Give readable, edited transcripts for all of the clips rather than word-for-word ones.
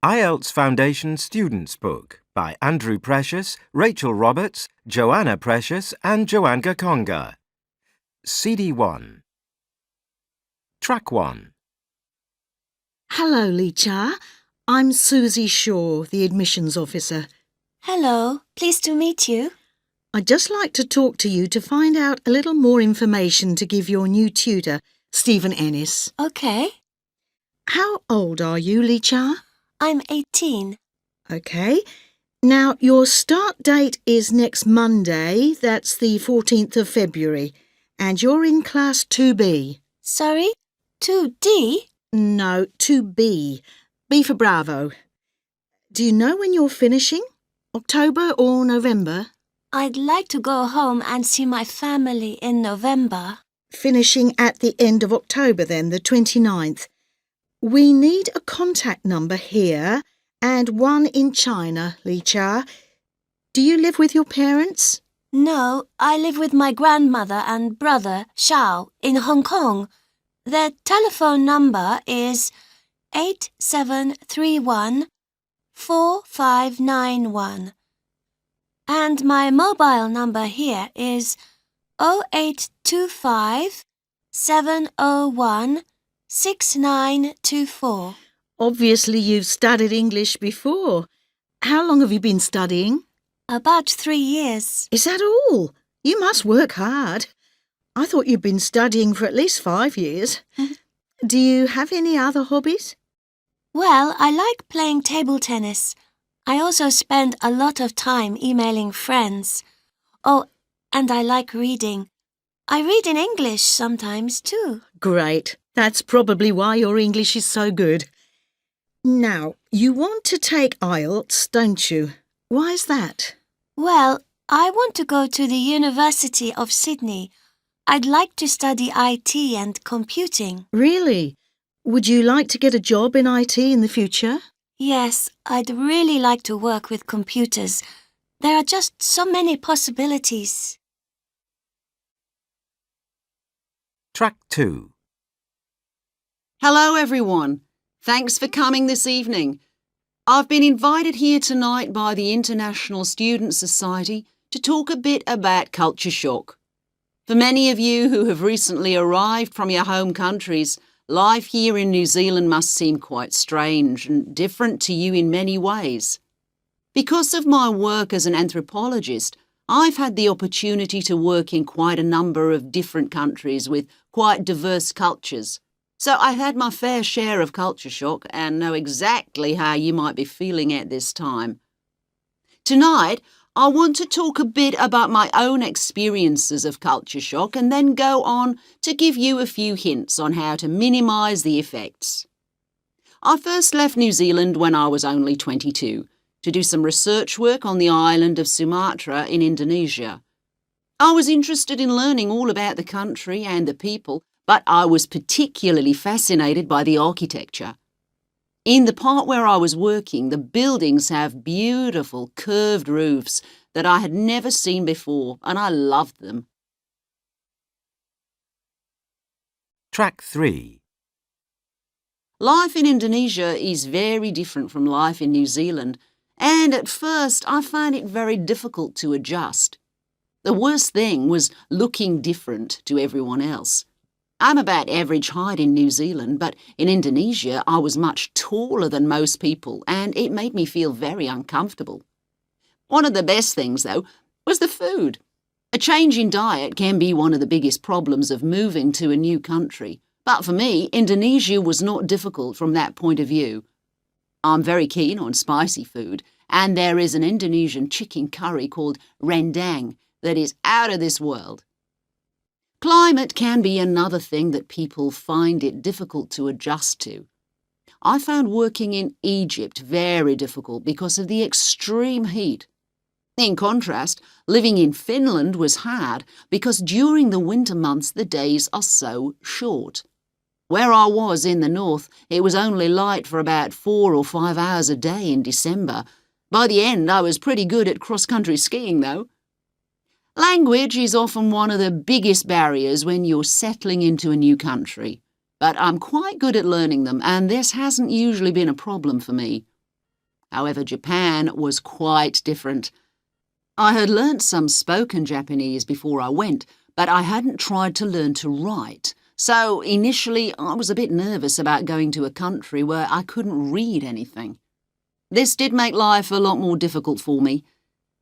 IELTS Foundation Students Book by Andrew Precious, Rachel Roberts, Joanna Precious and Joanne Gakonga. CD1. Track 1. Hello, Licha. I'm Susie Shaw, the admissions officer. Hello, pleased to meet you. I'd just like to talk to you to find out a little more information to give your new tutor, Stephen Ennis. Okay. How old are you, Licha? I'm 18. OK. Now, your start date is next Monday, that's the 14th of February, and you're in Class 2B. Sorry? 2D? No, 2B. B for Bravo. Do you know when you're finishing? October or November? I'd like to go home and see my family in November. Finishing at the end of October then, the 29th. We need a contact number here and one in China, Licha. Do you live with your parents? No, I live with my grandmother and brother, Xiao, in Hong Kong. Their telephone number is 8731-4591. And my mobile number here is 0825 701 6924. Obviously you've studied English before. How long have you been studying? About 3 years. Is that all? You must work hard. I thought you'd been studying for at least 5 years. Do you have any other hobbies? Well, I like playing table tennis. I also spend a lot of time emailing friends. Oh, and I like reading. I read in English sometimes too. Great. That's probably why your English is so good. Now, you want to take IELTS, don't you? Why is that? Well, I want to go to the University of Sydney. I'd like to study IT and computing. Really? Would you like to get a job in IT in the future? Yes, I'd really like to work with computers. There are just so many possibilities. Track 2. Hello everyone. Thanks for coming this evening. I've been invited here tonight by the International Student Society to talk a bit about culture shock. For many of you who have recently arrived from your home countries, life here in New Zealand must seem quite strange and different to you in many ways. Because of my work as an anthropologist, I've had the opportunity to work in quite a number of different countries with quite diverse cultures. So I've had my fair share of culture shock and know exactly how you might be feeling at this time. Tonight, I want to talk a bit about my own experiences of culture shock and then go on to give you a few hints on how to minimise the effects. I first left New Zealand when I was only 22 to do some research work on the island of Sumatra in Indonesia. I was interested in learning all about the country and the people, but I was particularly fascinated by the architecture. In the part where I was working, the buildings have beautiful curved roofs that I had never seen before, and I loved them. Track 3. Life in Indonesia is very different from life in New Zealand, and at first I found it very difficult to adjust. The worst thing was looking different to everyone else. I'm about average height in New Zealand, but in Indonesia I was much taller than most people and it made me feel very uncomfortable. One of the best things, though, was the food. A change in diet can be one of the biggest problems of moving to a new country, but for me, Indonesia was not difficult from that point of view. I'm very keen on spicy food, and there is an Indonesian chicken curry called rendang that is out of this world. Climate can be another thing that people find it difficult to adjust to. I found working in Egypt very difficult because of the extreme heat. In contrast, living in Finland was hard because during the winter months the days are so short. Where I was in the north, it was only light for about 4 or 5 hours a day in December. By the end, I was pretty good at cross-country skiing, though. Language is often one of the biggest barriers when you're settling into a new country, but I'm quite good at learning them, and this hasn't usually been a problem for me. However, Japan was quite different. I had learnt some spoken Japanese before I went, but I hadn't tried to learn to write. So initially I was a bit nervous about going to a country where I couldn't read anything. This did make life a lot more difficult for me.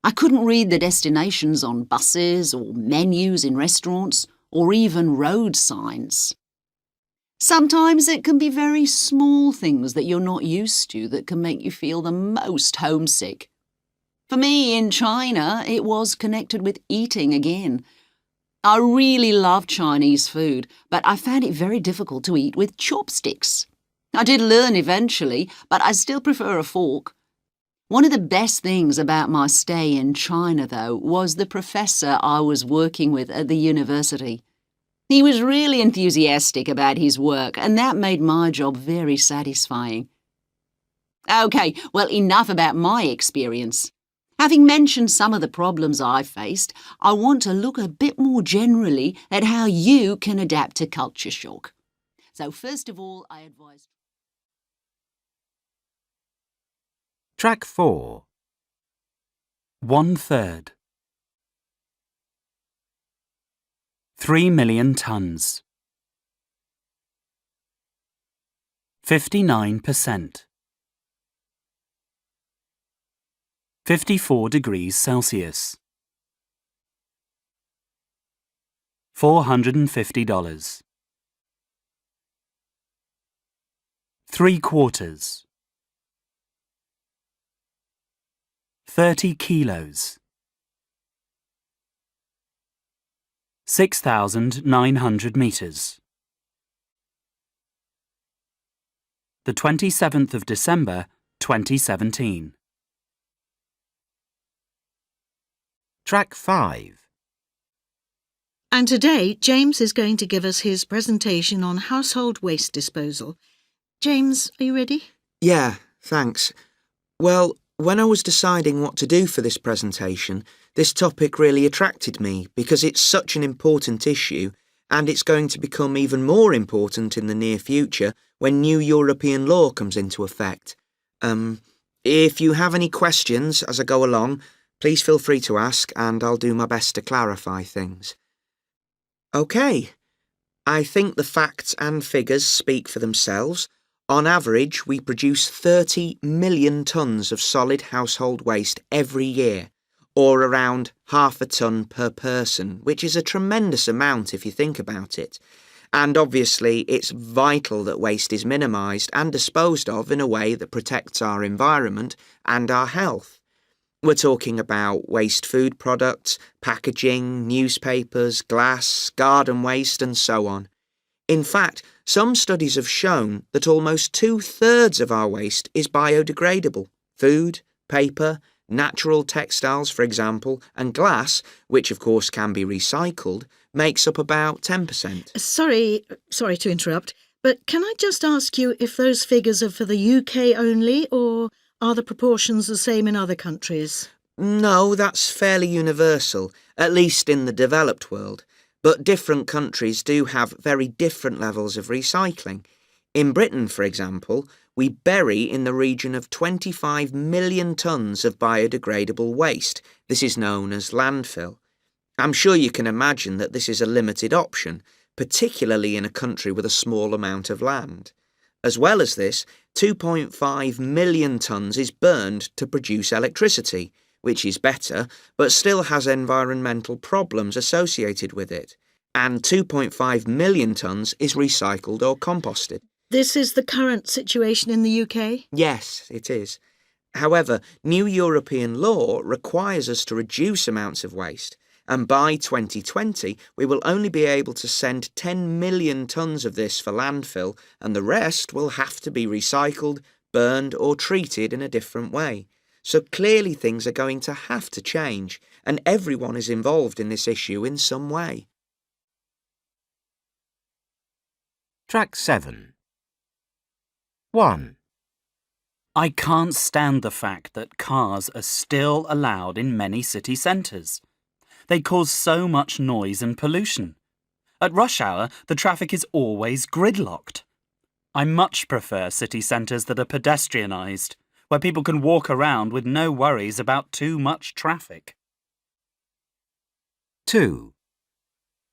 I couldn't read the destinations on buses or menus in restaurants or even road signs. Sometimes it can be very small things that you're not used to that can make you feel the most homesick. For me, in China, it was connected with eating again. I really love Chinese food, but I found it very difficult to eat with chopsticks. I did learn eventually, but I still prefer a fork. One of the best things about my stay in China, though, was the professor I was working with at the university. He was really enthusiastic about his work, and that made my job very satisfying. OK, well, enough about my experience. Having mentioned some of the problems I faced, I want to look a bit more generally at how you can adapt to culture shock. So first of all, I advise... Track 4. 1/3. 3 million tons. 59%. 54 degrees Celsius. $450. 3/4. 30 kilos. 6,900 meters. The 27th of December, 2017. Track 5. And today, James is going to give us his presentation on household waste disposal. James, are you ready? Yeah, thanks. Well, when I was deciding what to do for this presentation, this topic really attracted me because it's such an important issue and it's going to become even more important in the near future when new European law comes into effect. If you have any questions as I go along, please feel free to ask and I'll do my best to clarify things. OK. I think the facts and figures speak for themselves. On average, we produce 30 million tonnes of solid household waste every year, or around half a tonne per person, which is a tremendous amount if you think about it. And obviously, it's vital that waste is minimised and disposed of in a way that protects our environment and our health. We're talking about waste food products, packaging, newspapers, glass, garden waste and so on. In fact, some studies have shown that almost 2/3 of our waste is biodegradable. Food, paper, natural textiles, for example, and glass, which of course can be recycled, makes up about 10%. Sorry to interrupt, but can I just ask you if those figures are for the UK only, or are the proportions the same in other countries? No, that's fairly universal, at least in the developed world. But different countries do have very different levels of recycling. In Britain, for example, we bury in the region of 25 million tonnes of biodegradable waste. This is known as landfill. I'm sure you can imagine that this is a limited option, particularly in a country with a small amount of land. As well as this, 2.5 million tonnes is burned to produce electricity, which is better, but still has environmental problems associated with it. And 2.5 million tonnes is recycled or composted. This is the current situation in the UK? Yes, it is. However, new European law requires us to reduce amounts of waste, and by 2020 we will only be able to send 10 million tonnes of this for landfill, and the rest will have to be recycled, burned or treated in a different way. So clearly things are going to have to change, and everyone is involved in this issue in some way. Track 7. 1. I can't stand the fact that cars are still allowed in many city centres. They cause so much noise and pollution. At rush hour, the traffic is always gridlocked. I much prefer city centres that are pedestrianised, where people can walk around with no worries about too much traffic. 2,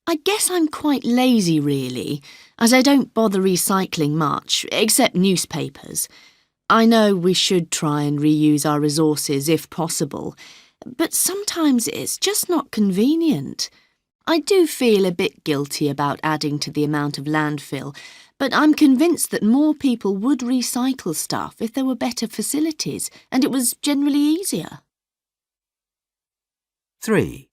I guess I'm quite lazy, really, as I don't bother recycling much, except newspapers. I know we should try and reuse our resources if possible, but sometimes it's just not convenient. I do feel a bit guilty about adding to the amount of landfill, but I'm convinced that more people would recycle stuff if there were better facilities and it was generally easier. 3,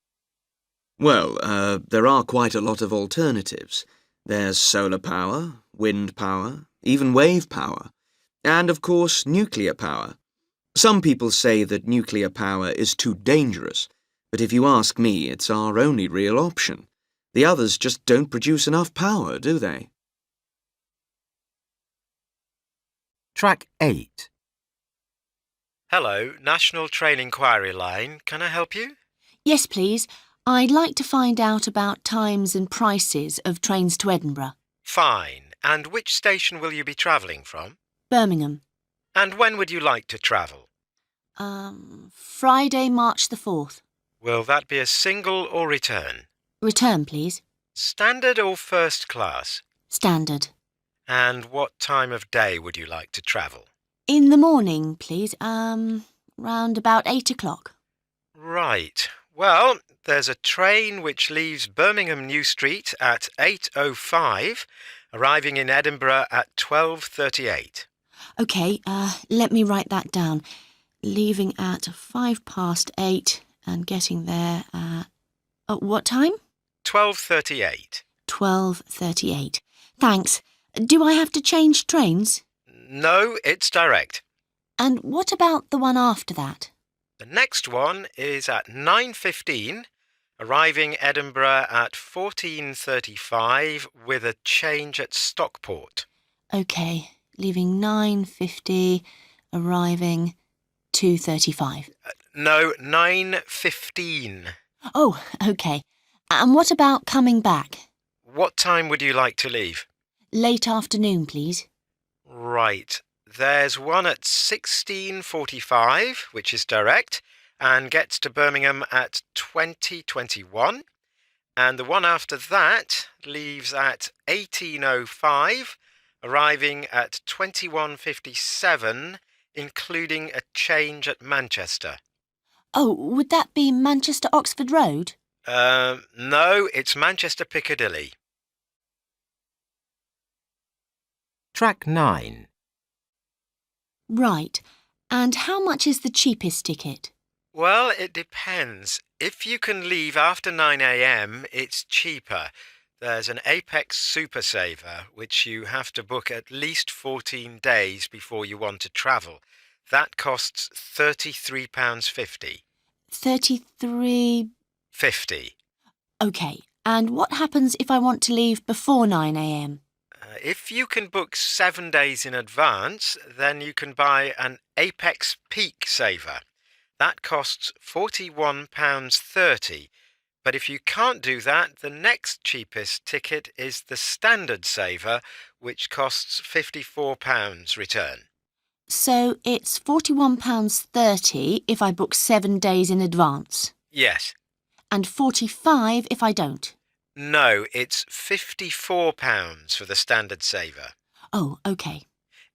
Well, there are quite a lot of alternatives. There's solar power, wind power, even wave power, and of course nuclear power. Some people say that nuclear power is too dangerous, but if you ask me, it's our only real option. The others just don't produce enough power, do they? Track 8. Hello, National Train Inquiry Line. Can I help you? Yes, please. I'd like to find out about times and prices of trains to Edinburgh. Fine. And which station will you be travelling from? Birmingham. And when would you like to travel? Friday, March the 4th. Will that be a single or return? Return, please. Standard or first class? Standard. And what time of day would you like to travel? In the morning, please. Round about 8 o'clock. Right. Well, there's a train which leaves Birmingham New Street at 8:05, arriving in Edinburgh at 12:38. OK, let me write that down. Leaving at 8:05 and getting there at what time? 12:38. 12:38. Thanks. Do I have to change trains? No, it's direct. And what about the one after that? The next one is at 9:15, arriving Edinburgh at 14:35 with a change at Stockport. OK, leaving 9:50, arriving 2:35. No, 9:15. Oh, OK. And what about coming back? What time would you like to leave? Late afternoon, please. Right. There's one at 16:45, which is direct, and gets to Birmingham at 20:21. And the one after that leaves at 18:05, arriving at 21:57, including a change at Manchester. Oh, would that be Manchester-Oxford Road? No, it's Manchester Piccadilly. Track 9. Right. And how much is the cheapest ticket? Well, it depends. If you can leave after 9 a.m, it's cheaper. There's an Apex Super Saver, which you have to book at least 14 days before you want to travel. That costs £33.50. 33... 50. OK. And what happens if I want to leave before 9 a.m? If you can book 7 days in advance, then you can buy an Apex Peak Saver. That costs £41.30. But if you can't do that, the next cheapest ticket is the Standard Saver, which costs £54 return. So it's £41.30 if I book 7 days in advance. Yes. And £45 if I don't. No, it's £54 for the Standard Saver. Oh, OK.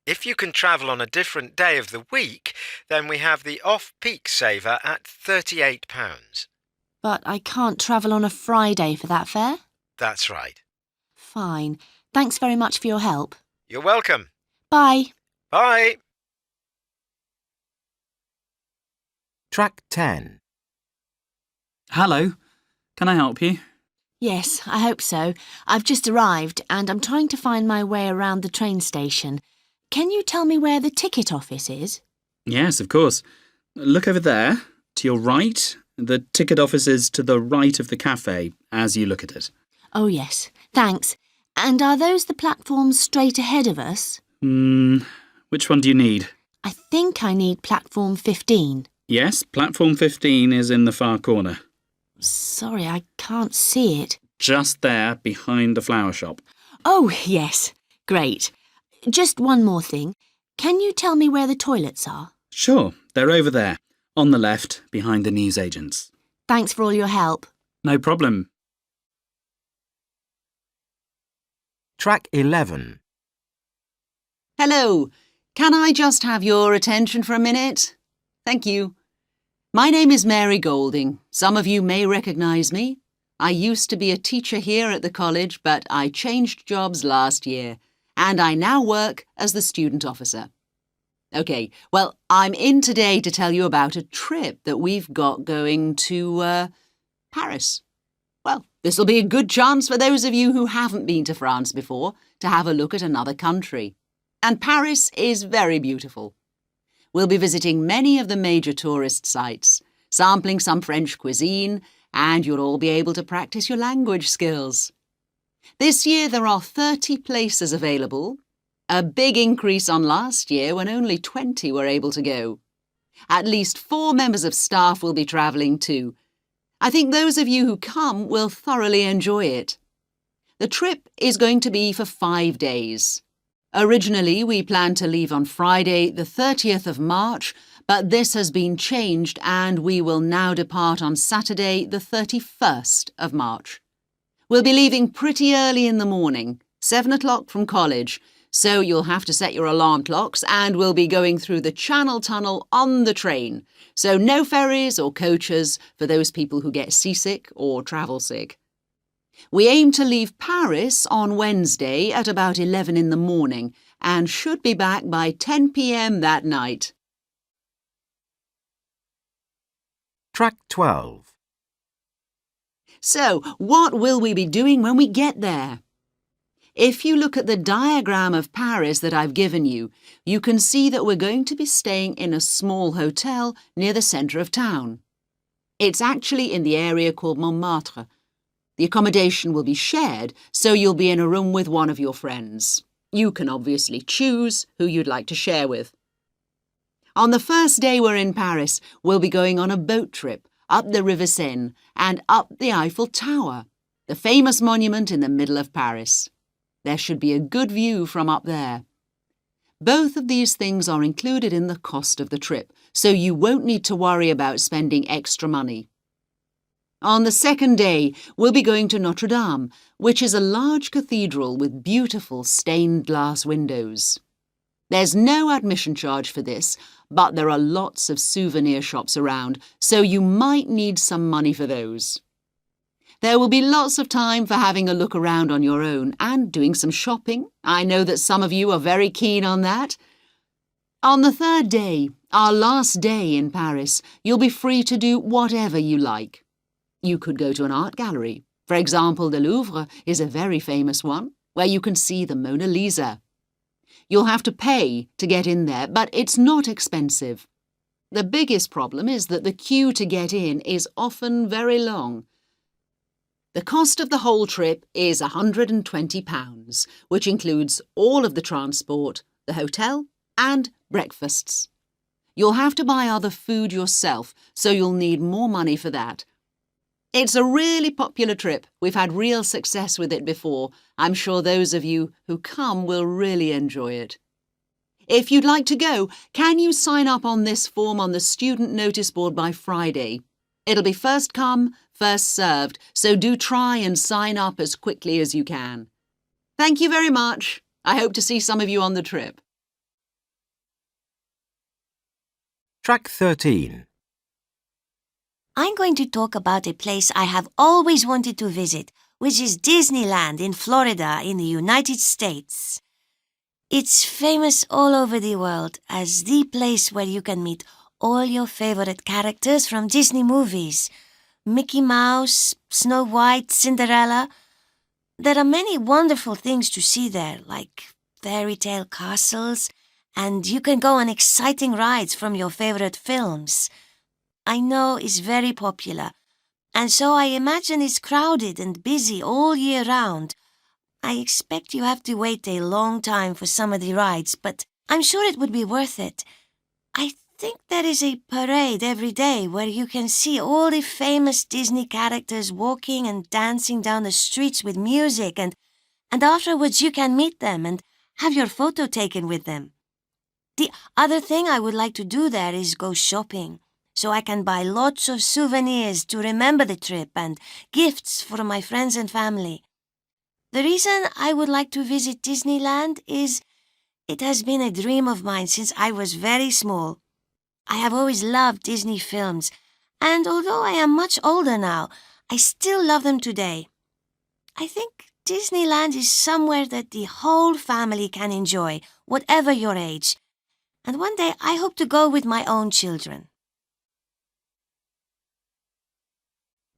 If you can travel on a different day of the week, then we have the Off-Peak Saver at £38. But I can't travel on a Friday for that fare? That's right. Fine. Thanks very much for your help. You're welcome. Bye. Bye. Track 10. Hello, can I help you? Yes, I hope so. I've just arrived and I'm trying to find my way around the train station. Can you tell me where the ticket office is? Yes, of course. Look over there, to your right. The ticket office is to the right of the cafe, as you look at it. Oh, yes. Thanks. And are those the platforms straight ahead of us? Which one do you need? I think I need platform 15. Yes, platform 15 is in the far corner. Sorry, I can't see it. Just there, behind the flower shop. Oh, yes. Great. Just one more thing. Can you tell me where the toilets are? Sure, they're over there, on the left, behind the newsagents. Thanks for all your help. No problem. Track 11. Hello. Can I just have your attention for a minute? Thank you. My name is Mary Golding. Some of you may recognise me. I used to be a teacher here at the college, but I changed jobs last year, and I now work as the student officer. OK, well, I'm in today to tell you about a trip that we've got going to Paris. Well, this will be a good chance for those of you who haven't been to France before to have a look at another country. And Paris is very beautiful. We'll be visiting many of the major tourist sites, sampling some French cuisine, and you'll all be able to practice your language skills. This year there are 30 places available, a big increase on last year when only 20 were able to go. At least 4 members of staff will be travelling too. I think those of you who come will thoroughly enjoy it. The trip is going to be for 5 days. Originally, we planned to leave on Friday, the 30th of March, but this has been changed and we will now depart on Saturday, the 31st of March. We'll be leaving pretty early in the morning, 7 o'clock from college, so you'll have to set your alarm clocks, and we'll be going through the Channel Tunnel on the train, so no ferries or coaches for those people who get seasick or travel sick. We aim to leave Paris on Wednesday at about 11 in the morning and should be back by 10 p.m. that night. Track 12. So, what will we be doing when we get there? If you look at the diagram of Paris that I've given you, you can see that we're going to be staying in a small hotel near the centre of town. It's actually in the area called Montmartre. The accommodation will be shared, so you'll be in a room with one of your friends. You can obviously choose who you'd like to share with. On the first day we're in Paris, we'll be going on a boat trip up the River Seine and up the Eiffel Tower, the famous monument in the middle of Paris. There should be a good view from up there. Both of these things are included in the cost of the trip, so you won't need to worry about spending extra money. On the second day, we'll be going to Notre Dame, which is a large cathedral with beautiful stained glass windows. There's no admission charge for this, but there are lots of souvenir shops around, so you might need some money for those. There will be lots of time for having a look around on your own and doing some shopping. I know that some of you are very keen on that. On the third day, our last day in Paris, you'll be free to do whatever you like. You could go to an art gallery. For example, the Louvre is a very famous one, where you can see the Mona Lisa. You'll have to pay to get in there, but it's not expensive. The biggest problem is that the queue to get in is often very long. The cost of the whole trip is £120, which includes all of the transport, the hotel, and breakfasts. You'll have to buy other food yourself, so you'll need more money for that. It's a really popular trip. We've had real success with it before. I'm sure those of you who come will really enjoy it. If you'd like to go, can you sign up on this form on the student notice board by Friday? It'll be first come, first served, so do try and sign up as quickly as you can. Thank you very much. I hope to see some of you on the trip. Track 13. I'm going to talk about a place I have always wanted to visit, which is Disneyland in Florida in the United States. It's famous all over the world as the place where you can meet all your favorite characters from Disney movies. Mickey Mouse, Snow White, Cinderella. There are many wonderful things to see there, like fairy tale castles, and you can go on exciting rides from your favorite films. I know it's very popular, and so I imagine it's crowded and busy all year round. I expect you have to wait a long time for some of the rides, but I'm sure it would be worth it. I think there is a parade every day where you can see all the famous Disney characters walking and dancing down the streets with music, and afterwards you can meet them and have your photo taken with them. The other thing I would like to do there is go shopping, so I can buy lots of souvenirs to remember the trip and gifts for my friends and family. The reason I would like to visit Disneyland is it has been a dream of mine since I was very small. I have always loved Disney films, and although I am much older now, I still love them today. I think Disneyland is somewhere that the whole family can enjoy, whatever your age. And one day I hope to go with my own children.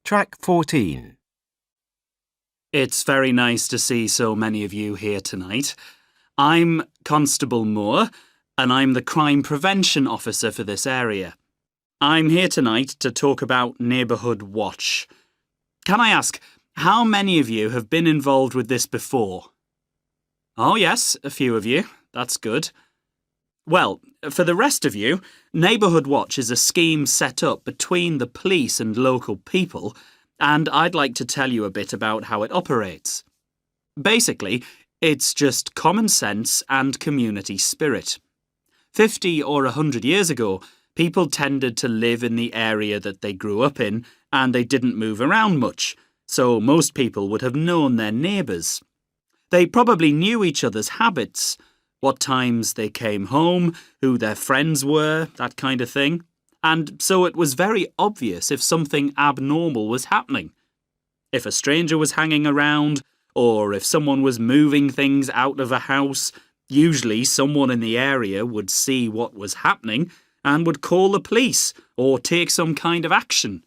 Track 14. It's very nice to see so many of you here tonight. I'm Constable Moore, and I'm the Crime Prevention Officer for this area. I'm here tonight to talk about Neighbourhood Watch. Can I ask, how many of you have been involved with this before? Oh yes, a few of you. That's good. Well, for the rest of you, Neighbourhood Watch is a scheme set up between the police and local people, and I'd like to tell you a bit about how it operates. Basically, it's just common sense and community spirit. 50 or 100 years ago, people tended to live in the area that they grew up in, and they didn't move around much, so most people would have known their neighbours. They probably knew each other's habits, what times they came home, who their friends were, that kind of thing. And so it was very obvious if something abnormal was happening. If a stranger was hanging around, or if someone was moving things out of a house, usually someone in the area would see what was happening and would call the police or take some kind of action.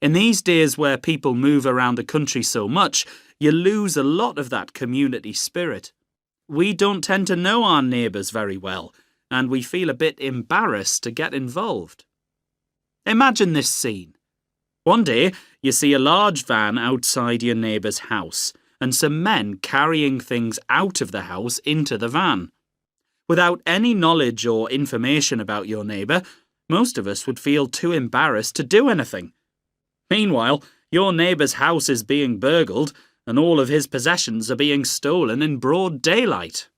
In these days where people move around the country so much, you lose a lot of that community spirit. We don't tend to know our neighbours very well, and we feel a bit embarrassed to get involved. Imagine this scene. One day, you see a large van outside your neighbour's house, and some men carrying things out of the house into the van. Without any knowledge or information about your neighbour, most of us would feel too embarrassed to do anything. Meanwhile, your neighbour's house is being burgled, and all of his possessions are being stolen in broad daylight.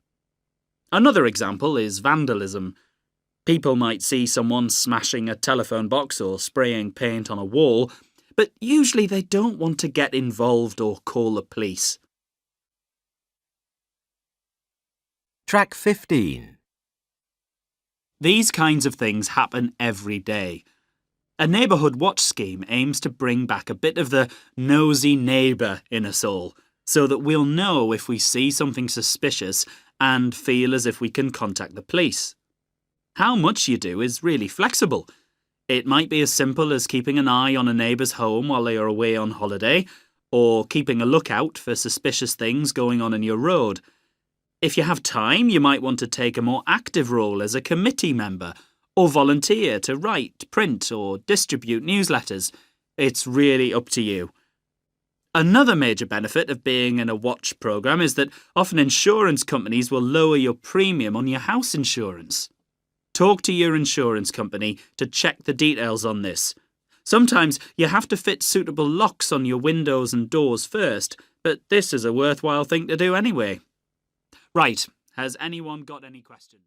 Another example is vandalism. People might see someone smashing a telephone box or spraying paint on a wall, but usually they don't want to get involved or call the police. Track 15. These kinds of things happen every day. A neighbourhood watch scheme aims to bring back a bit of the nosy neighbour in us all, so that we'll know if we see something suspicious and feel as if we can contact the police. How much you do is really flexible. It might be as simple as keeping an eye on a neighbour's home while they are away on holiday, or keeping a lookout for suspicious things going on in your road. If you have time, you might want to take a more active role as a committee member, or volunteer to write, print or distribute newsletters. It's really up to you. Another major benefit of being in a watch programme is that often insurance companies will lower your premium on your house insurance. Talk to your insurance company to check the details on this. Sometimes you have to fit suitable locks on your windows and doors first, but this is a worthwhile thing to do anyway. Right, has anyone got any questions?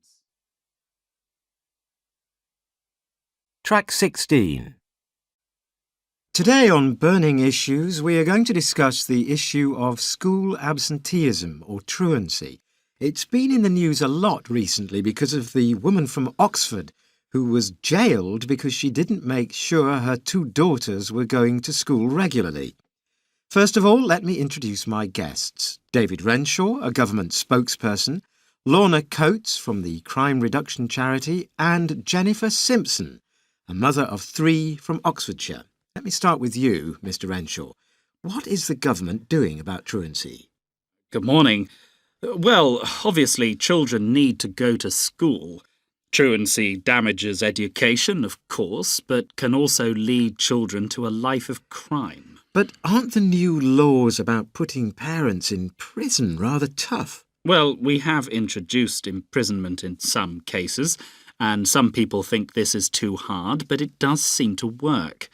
Track 16. Today on Burning Issues, we are going to discuss the issue of school absenteeism or truancy. It's been in the news a lot recently because of the woman from Oxford who was jailed because she didn't make sure her 2 daughters were going to school regularly. First of all, let me introduce my guests. David Renshaw, a government spokesperson, Lorna Coates from the Crime Reduction Charity, and Jennifer Simpson, a mother of 3 from Oxfordshire. Let me start with you, Mr. Renshaw. What is the government doing about truancy? Good morning. Well, obviously children need to go to school. Truancy damages education, of course, but can also lead children to a life of crime. But aren't the new laws about putting parents in prison rather tough? Well, we have introduced imprisonment in some cases, and some people think this is too hard, but it does seem to work.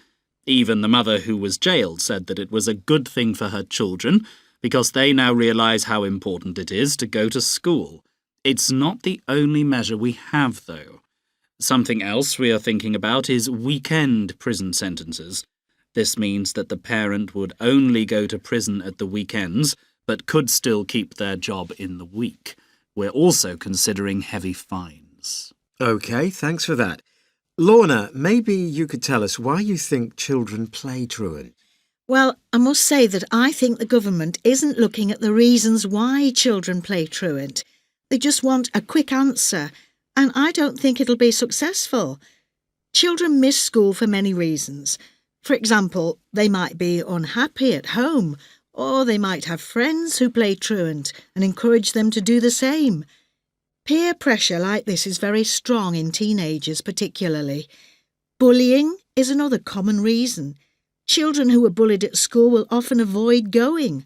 Even the mother who was jailed said that it was a good thing for her children because they now realise how important it is to go to school. It's not the only measure we have, though. Something else we are thinking about is weekend prison sentences. This means that the parent would only go to prison at the weekends, but could still keep their job in the week. We're also considering heavy fines. OK, thanks for that. Lorna, maybe you could tell us why you think children play truant. Well, I must say that I think the government isn't looking at the reasons why children play truant. They just want a quick answer, and I don't think it'll be successful. Children miss school for many reasons. For example, they might be unhappy at home, or they might have friends who play truant and encourage them to do the same. Peer pressure like this is very strong in teenagers particularly. Bullying is another common reason. Children who are bullied at school will often avoid going.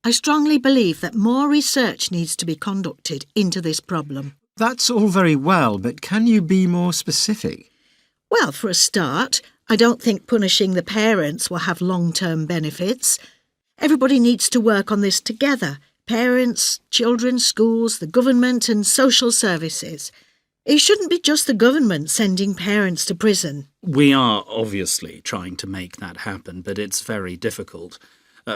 I strongly believe that more research needs to be conducted into this problem. That's all very well, but can you be more specific? Well, for a start, I don't think punishing the parents will have long-term benefits. Everybody needs to work on this together. Parents, children, schools, the government and social services. It shouldn't be just the government sending parents to prison. We are obviously trying to make that happen, but it's very difficult.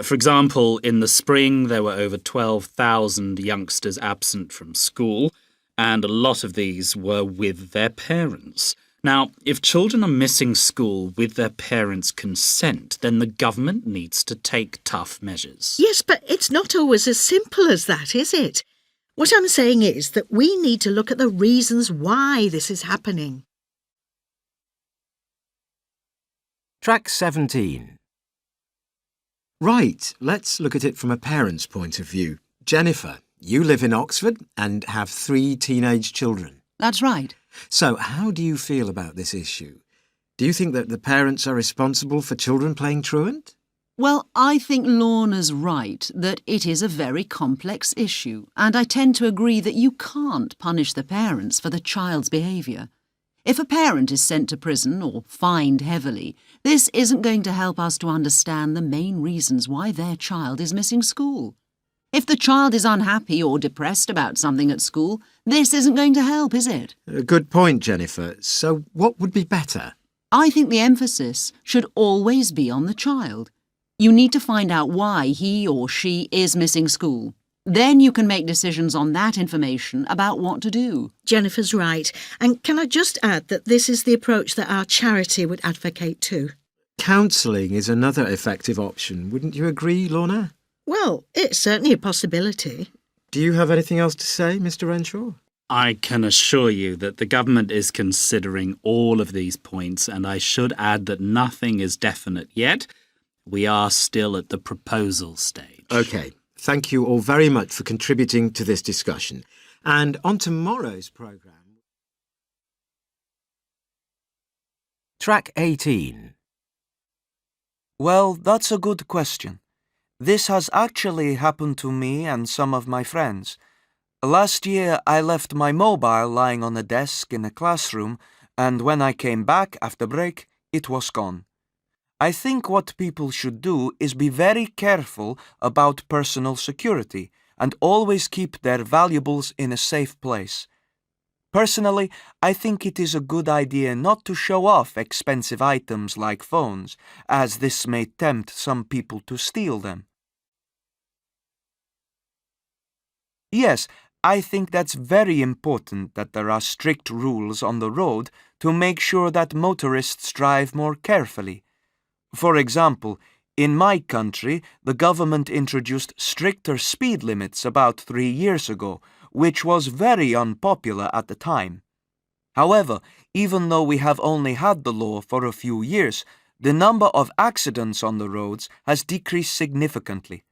For example, in the spring there were over 12,000 youngsters absent from school, and a lot of these were with their parents. Now, if children are missing school with their parents' consent, then the government needs to take tough measures. Yes, but it's not always as simple as that, is it? What I'm saying is that we need to look at the reasons why this is happening. Track 17. Right, let's look at it from a parent's point of view. Jennifer, you live in Oxford and have 3 teenage children. That's right. So how do you feel about this issue? Do you think that the parents are responsible for children playing truant? Well, I think Lorna's right that it is a very complex issue, and I tend to agree that you can't punish the parents for the child's behaviour. If a parent is sent to prison or fined heavily, this isn't going to help us to understand the main reasons why their child is missing school. If the child is unhappy or depressed about something at school, this isn't going to help, is it? A good point, Jennifer. So what would be better? I think the emphasis should always be on the child. You need to find out why he or she is missing school. Then you can make decisions on that information about what to do. Jennifer's right. And can I just add that this is the approach that our charity would advocate too? Counselling is another effective option. Wouldn't you agree, Lorna? Well, it's certainly a possibility. Do you have anything else to say, Mr. Renshaw? I can assure you that the government is considering all of these points, and I should add that nothing is definite yet. We are still at the proposal stage. OK. Thank you all very much for contributing to this discussion. And on tomorrow's programme... Track 18. Well, that's a good question. This has actually happened to me and some of my friends. Last year, I left my mobile lying on a desk in a classroom, and when I came back after break, it was gone. I think what people should do is be very careful about personal security and always keep their valuables in a safe place. Personally, I think it is a good idea not to show off expensive items like phones, as this may tempt some people to steal them. Yes, I think that's very important that there are strict rules on the road to make sure that motorists drive more carefully. For example, in my country, the government introduced stricter speed limits about 3 years ago, which was very unpopular at the time. However, even though we have only had the law for a few years, the number of accidents on the roads has decreased significantly.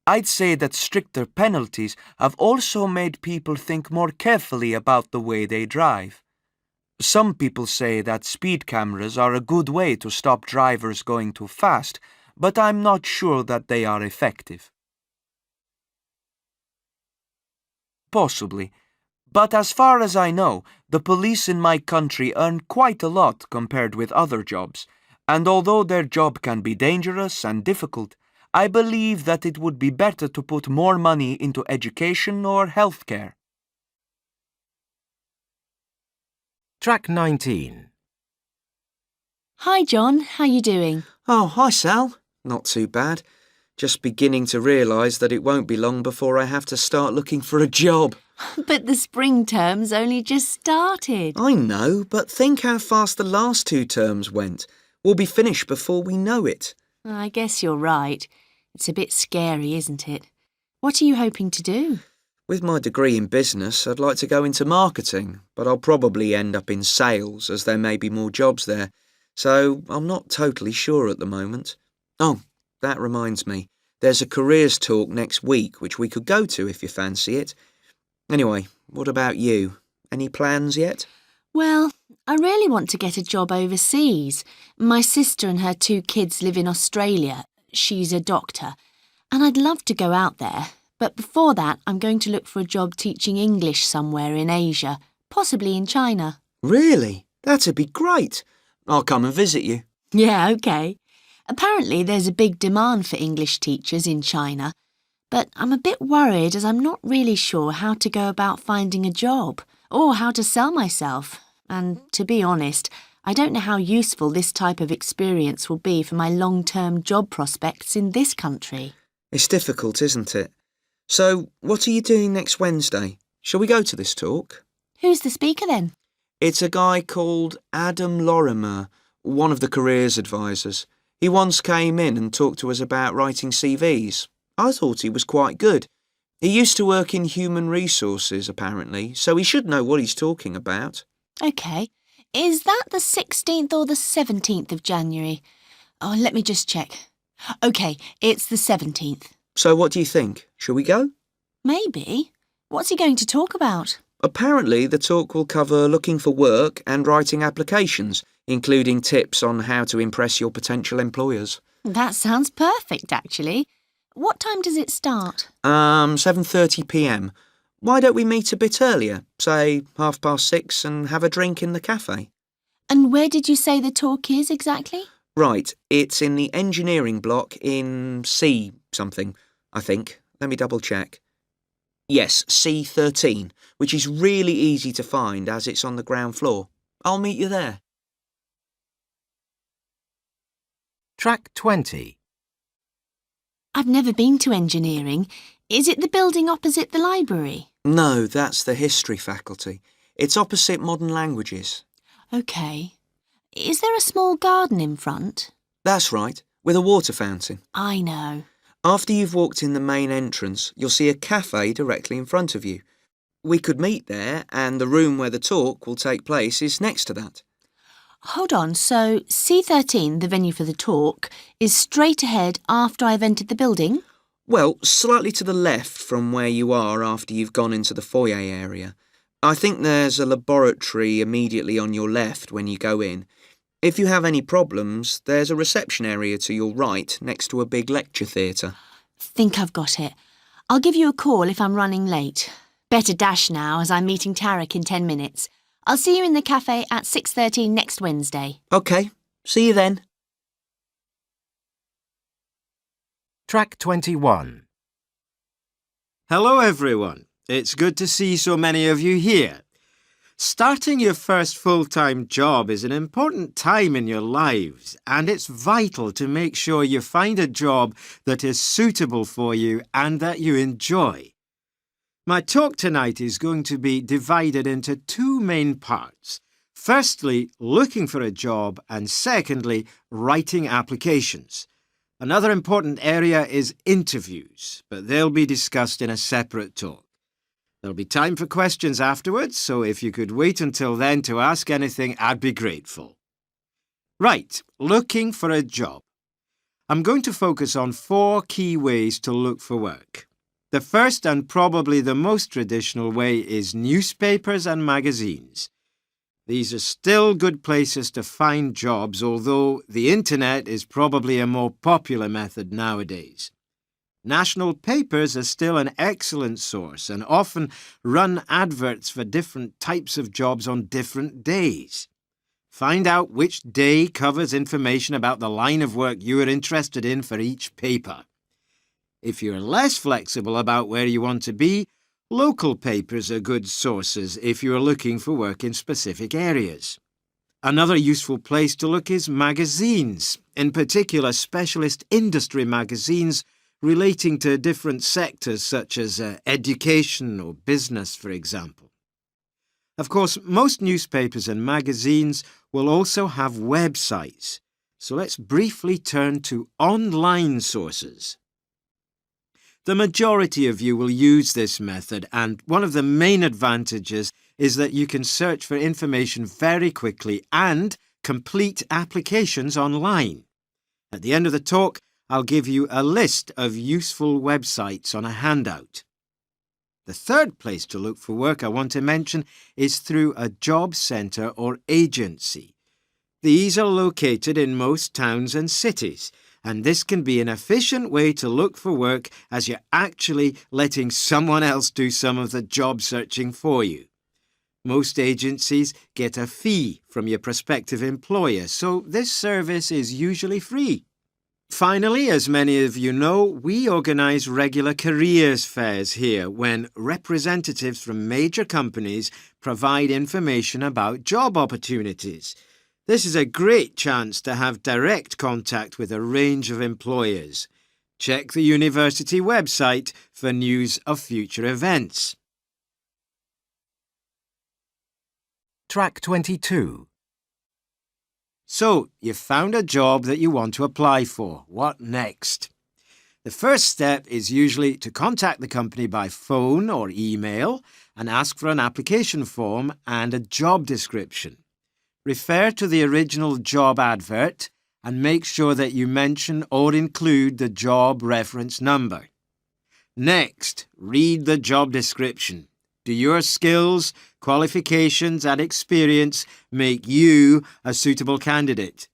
I'd say that stricter penalties have also made people think more carefully about the way they drive. Some people say that speed cameras are a good way to stop drivers going too fast, but I'm not sure that they are effective. Possibly. But as far as I know, the police in my country earn quite a lot compared with other jobs, and although their job can be dangerous and difficult, I believe that it would be better to put more money into education or healthcare. Track 19. Hi, John. How you doing? Oh, hi, Sal. Not too bad. Just beginning to realise that it won't be long before I have to start looking for a job. But the spring term's only just started. I know, but think how fast the last 2 terms went. We'll be finished before we know it. I guess you're right. It's a bit scary, isn't it? What are you hoping to do? With my degree in business, I'd like to go into marketing, but I'll probably end up in sales as there may be more jobs there. So I'm not totally sure at the moment. Oh, that reminds me. There's a careers talk next week which we could go to if you fancy it. Anyway, what about you? Any plans yet? Well, I really want to get a job overseas. My sister and her 2 kids live in Australia. She's a doctor. And I'd love to go out there. But before that, I'm going to look for a job teaching English somewhere in Asia, possibly in China. Really? That'd be great. I'll come and visit you. Yeah, OK. Apparently there's a big demand for English teachers in China. But I'm a bit worried as I'm not really sure how to go about finding a job or how to sell myself. And to be honest, I don't know how useful this type of experience will be for my long-term job prospects in this country. It's difficult, isn't it? So, what are you doing next Wednesday? Shall we go to this talk? Who's the speaker then? It's a guy called Adam Lorimer, one of the careers advisors. He once came in and talked to us about writing CVs. I thought he was quite good. He used to work in human resources, apparently, so he should know what he's talking about. OK. Is that the 16th or the 17th of January? Oh, let me just check. OK, it's the 17th. So what do you think? Shall we go? Maybe. What's he going to talk about? Apparently, the talk will cover looking for work and writing applications, including tips on how to impress your potential employers. That sounds perfect, actually. What time does it start? 7:30 p.m. Why don't we meet a bit earlier, say 6:30, and have a drink in the cafe? And where did you say the talk is exactly? Right, it's in the engineering block in C something, I think. Let me double check. Yes, C13, which is really easy to find as it's on the ground floor. I'll meet you there. Track 20. I've never been to engineering. Is it the building opposite the library? No, that's the history faculty. It's opposite modern languages. OK. Is there a small garden in front? That's right, with a water fountain. I know. After you've walked in the main entrance, you'll see a cafe directly in front of you. We could meet there, and the room where the talk will take place is next to that. Hold on, so C13, the venue for the talk, is straight ahead after I've entered the building? Well, slightly to the left from where you are after you've gone into the foyer area. I think there's a laboratory immediately on your left when you go in. If you have any problems, there's a reception area to your right next to a big lecture theatre. Think I've got it. I'll give you a call if I'm running late. Better dash now as I'm meeting Tarek in 10 minutes. I'll see you in the cafe at 6:30 next Wednesday. OK, see you then. Track 21. Hello, everyone. It's good to see so many of you here. Starting your first full-time job is an important time in your lives, and it's vital to make sure you find a job that is suitable for you and that you enjoy. My talk tonight is going to be divided into 2 main parts. Firstly, looking for a job, and secondly, writing applications. Another important area is interviews, but they'll be discussed in a separate talk. There'll be time for questions afterwards, so if you could wait until then to ask anything, I'd be grateful. Right, looking for a job. I'm going to focus on 4 key ways to look for work. The first and probably the most traditional way is newspapers and magazines. These are still good places to find jobs, although the internet is probably a more popular method nowadays. National papers are still an excellent source and often run adverts for different types of jobs on different days. Find out which day covers information about the line of work you are interested in for each paper. If you're less flexible about where you want to be, Local papers are good sources if you are looking for work in specific areas. Another useful place to look is magazines, in particular specialist industry magazines relating to different sectors such as education or business, for example. Of course, most newspapers and magazines will also have websites, so let's briefly turn to online sources. The majority of you will use this method, and one of the main advantages is that you can search for information very quickly and complete applications online. At the end of the talk, I'll give you a list of useful websites on a handout. The third place to look for work I want to mention is through a job centre or agency. These are located in most towns and cities, and this can be an efficient way to look for work as you're actually letting someone else do some of the job searching for you. Most agencies get a fee from your prospective employer, so this service is usually free. Finally, as many of you know, we organise regular careers fairs here when representatives from major companies provide information about job opportunities. This is a great chance to have direct contact with a range of employers. Check the university website for news of future events. Track 22. So, you've found a job that you want to apply for. What next? The first step is usually to contact the company by phone or email and ask for an application form and a job description. Refer to the original job advert and make sure that you mention or include the job reference number. Next, read the job description. Do your skills, qualifications and experience make you a suitable candidate?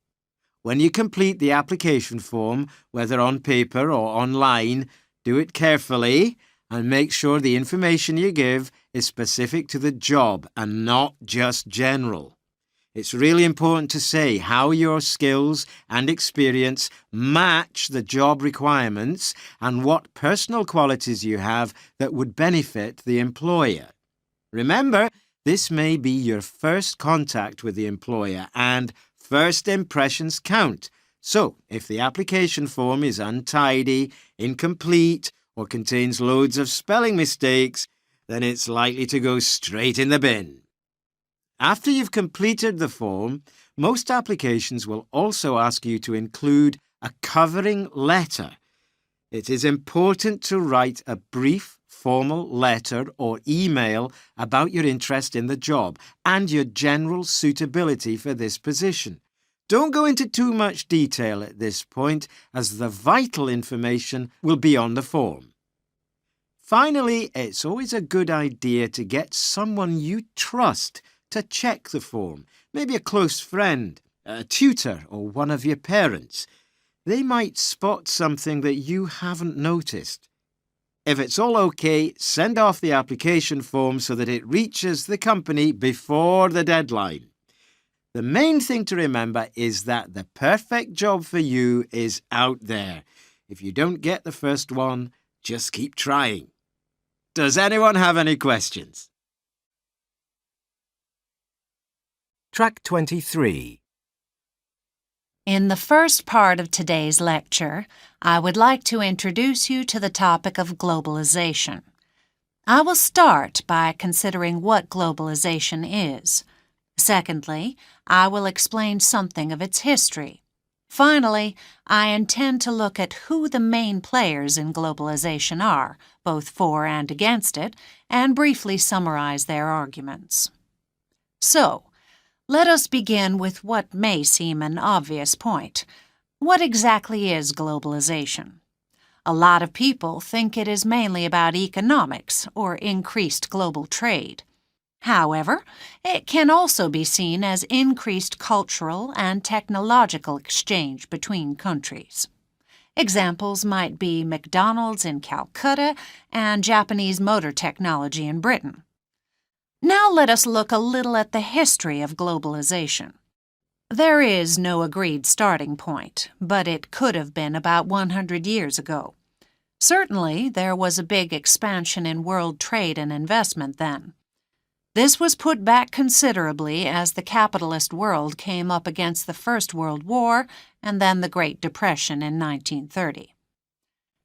When you complete the application form, whether on paper or online, do it carefully and make sure the information you give is specific to the job and not just general. It's really important to say how your skills and experience match the job requirements and what personal qualities you have that would benefit the employer. Remember, this may be your first contact with the employer and first impressions count. So, if the application form is untidy, incomplete, or contains loads of spelling mistakes, then it's likely to go straight in the bin. After you've completed the form, most applications will also ask you to include a covering letter. It is important to write a brief, formal letter or email about your interest in the job and your general suitability for this position. Don't go into too much detail at this point, as the vital information will be on the form. Finally, it's always a good idea to get someone you trust to check the form, maybe a close friend, a tutor, or one of your parents. They might spot something that you haven't noticed. If it's all okay, send off the application form so that it reaches the company before the deadline. The main thing to remember is that the perfect job for you is out there. If you don't get the first one, just keep trying. Does anyone have any questions? Track 23. In the first part of today's lecture, I would like to introduce you to the topic of globalization. I will start by considering what globalization is. Secondly, I will explain something of its history. Finally, I intend to look at who the main players in globalization are, both for and against it, and briefly summarize their arguments. So, let us begin with what may seem an obvious point. What exactly is globalization? A lot of people think it is mainly about economics or increased global trade. However, it can also be seen as increased cultural and technological exchange between countries. Examples might be McDonald's in Calcutta and Japanese motor technology in Britain. Now let us look a little at the history of globalization. There is no agreed starting point, but it could have been about 100 years ago. Certainly, there was a big expansion in world trade and investment then. This was put back considerably as the capitalist world came up against the First World War and then the Great Depression in 1930.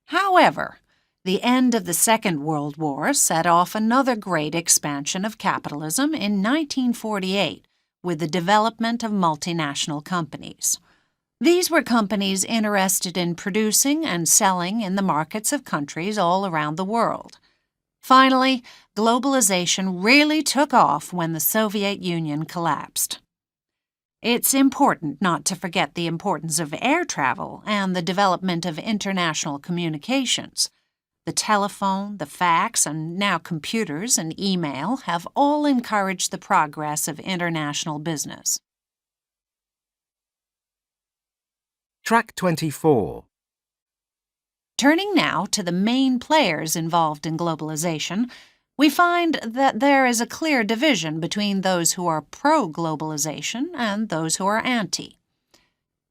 However, the end of the Second World War set off another great expansion of capitalism in 1948 with the development of multinational companies. These were companies interested in producing and selling in the markets of countries all around the world. Finally, globalization really took off when the Soviet Union collapsed. It's important not to forget the importance of air travel and the development of international communications. The telephone, the fax, and now computers and email have all encouraged the progress of international business. Track 24. Turning now to the main players involved in globalization, we find that there is a clear division between those who are pro-globalization and those who are anti.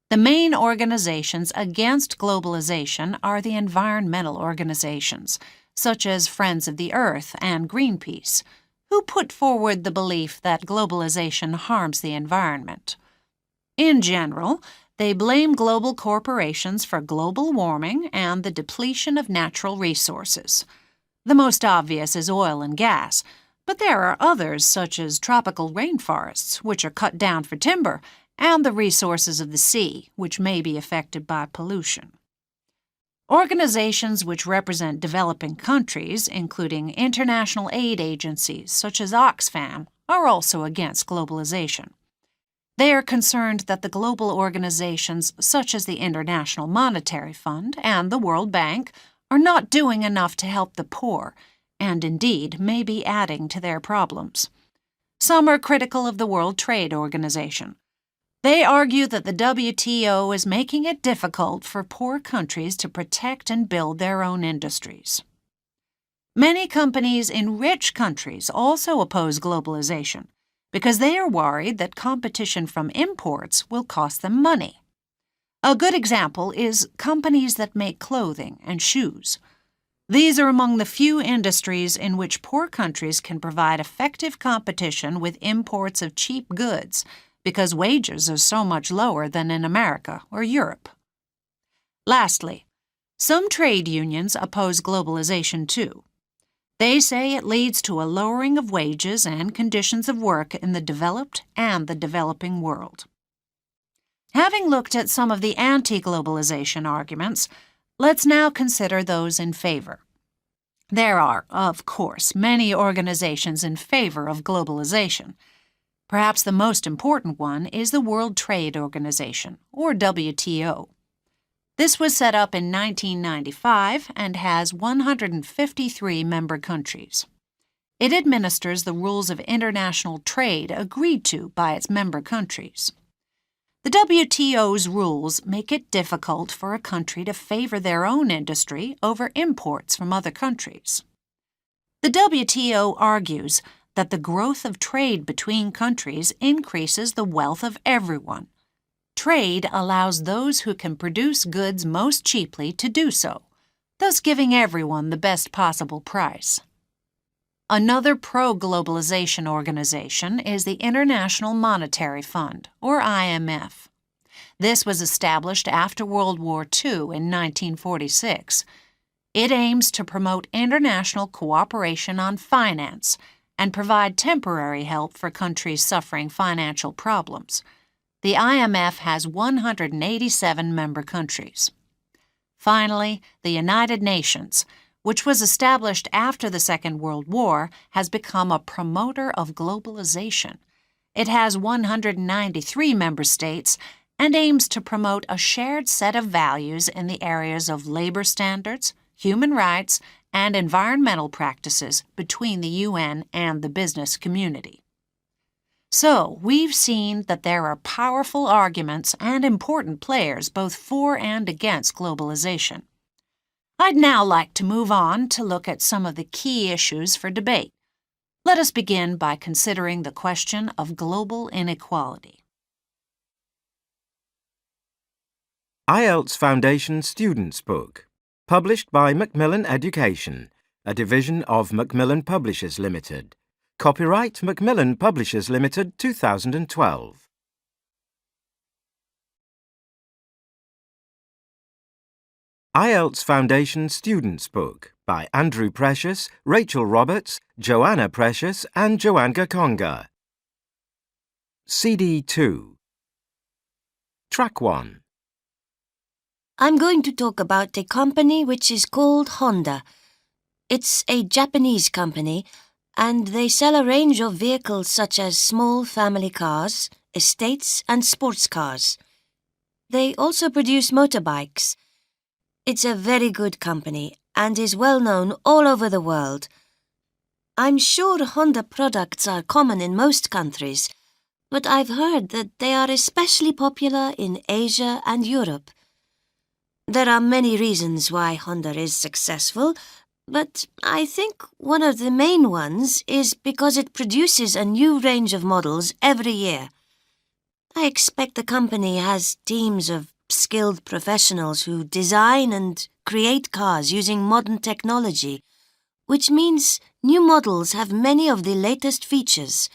The main organizations against globalization are the environmental organizations, such as Friends of the Earth and Greenpeace, who put forward the belief that globalization harms the environment. In general, they blame global corporations for global warming and the depletion of natural resources. The most obvious is oil and gas, but there are others such as tropical rainforests, which are cut down for timber, and the resources of the sea, which may be affected by pollution. Organizations which represent developing countries, including international aid agencies such as Oxfam, are also against globalization. They are concerned that the global organizations such as the International Monetary Fund and the World Bank are not doing enough to help the poor, and indeed may be adding to their problems. Some are critical of the World Trade Organization. They argue that the WTO is making it difficult for poor countries to protect and build their own industries. Many companies in rich countries also oppose globalization because they are worried that competition from imports will cost them money. A good example is companies that make clothing and shoes. These are among the few industries in which poor countries can provide effective competition with imports of cheap goods because wages are so much lower than in America or Europe. Lastly, some trade unions oppose globalization too. They say it leads to a lowering of wages and conditions of work in the developed and the developing world. Having looked at some of the anti-globalization arguments, let's now consider those in favor. There are, of course, many organizations in favor of globalization. Perhaps the most important one is the World Trade Organization, or WTO. This was set up in 1995 and has 153 member countries. It administers the rules of international trade agreed to by its member countries. The WTO's rules make it difficult for a country to favor their own industry over imports from other countries. The WTO argues that the growth of trade between countries increases the wealth of everyone. Trade allows those who can produce goods most cheaply to do so, thus giving everyone the best possible price. Another pro-globalization organization is the International Monetary Fund, or IMF. This was established after World War II in 1946. It aims to promote international cooperation on finance and provide temporary help for countries suffering financial problems. The IMF has 187 member countries. Finally, the United Nations, which was established after the Second World War, has become a promoter of globalization. It has 193 member states and aims to promote a shared set of values in the areas of labor standards, human rights, and environmental practices between the UN and the business community. So, we've seen that there are powerful arguments and important players both for and against globalization. I'd now like to move on to look at some of the key issues for debate. Let us begin by considering the question of global inequality. IELTS Foundation Students Book. Published by Macmillan Education, a division of Macmillan Publishers Limited. Copyright Macmillan Publishers Limited 2012. IELTS Foundation Students Book by Andrew Precious, Rachel Roberts, Joanna Precious and Joanne Gakonga. CD2. Track 1. I'm going to talk about a company which is called Honda. It's a Japanese company, and they sell a range of vehicles such as small family cars, estates and sports cars. They also produce motorbikes. It's a very good company and is well known all over the world. I'm sure Honda products are common in most countries, but I've heard that they are especially popular in Asia and Europe. There are many reasons why Honda is successful, but I think one of the main ones is because it produces a new range of models every year. I expect the company has teams of skilled professionals who design and create cars using modern technology, which means new models have many of the latest features.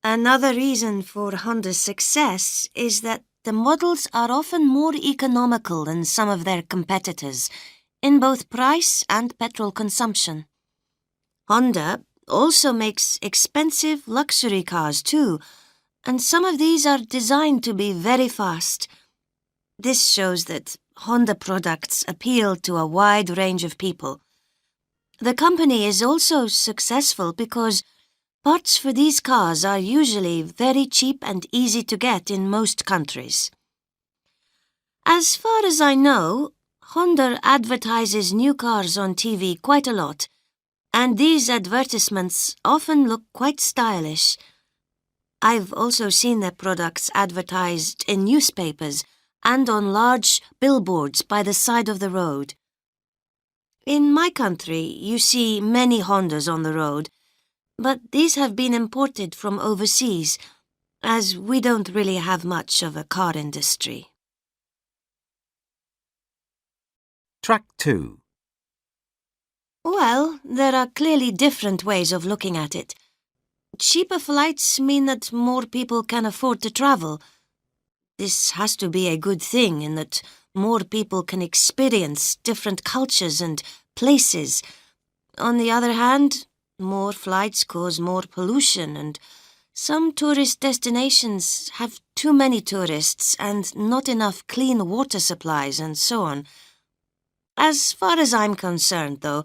Another reason for Honda's success is that the models are often more economical than some of their competitors, in both price and petrol consumption. Honda also makes expensive luxury cars too, and some of these are designed to be very fast. This shows that Honda products appeal to a wide range of people. The company is also successful because parts for these cars are usually very cheap and easy to get in most countries. As far as I know, Honda advertises new cars on TV quite a lot, and these advertisements often look quite stylish. I've also seen their products advertised in newspapers and on large billboards by the side of the road. In my country, you see many Hondas on the road, but these have been imported from overseas, as we don't really have much of a car industry. Track 2. Well, there are clearly different ways of looking at it. Cheaper flights mean that more people can afford to travel. This has to be a good thing in that more people can experience different cultures and places. On the other hand, more flights cause more pollution, and some tourist destinations have too many tourists and not enough clean water supplies and so on. As far as I'm concerned, though,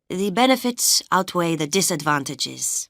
the benefits outweigh the disadvantages.